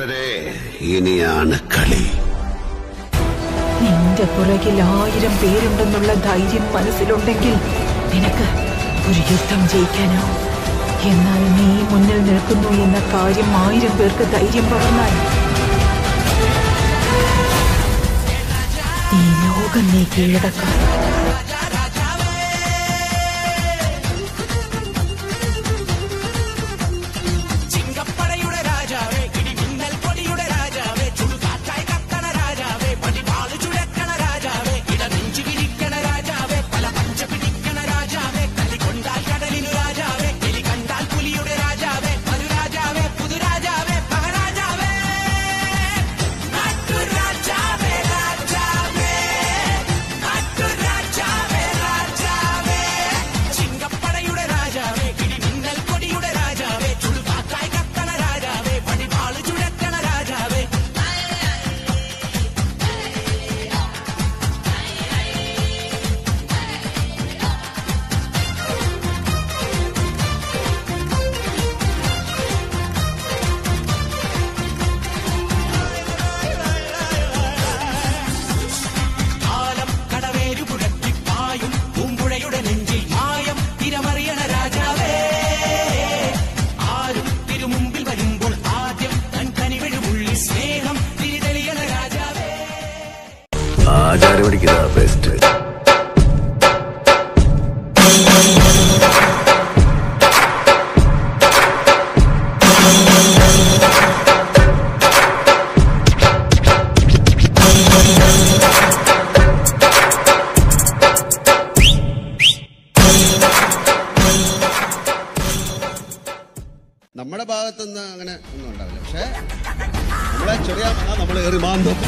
കൂട്ടരെ, ഇനിയാണ് കളി. നിന്റെ പുറകിൽ 1000 പേരുണ്ടെന്നുള്ള ധൈര്യം മനസ്സിലുണ്ടെങ്കിൽ നിനക്ക് ഒരു യുദ്ധം ജയിക്കാനാവും. എന്നാൽ നീ മുന്നിൽ നിൽക്കുന്നു എന്ന കാര്യം 1000 പേർക്ക് ധൈര്യം പകർന്നാൽ ഈ ലോകം നീ കീഴടക്കാം. ആചാരപടിക്കുന്ന ബെസ്റ്റ്. നമ്മുടെ ഭാഗത്തുനിന്ന് അങ്ങനെ ഒന്നും ഉണ്ടാവില്ല. പക്ഷെ നമ്മളെ ചെറിയ നമ്മൾ ഏറി മാന്തും.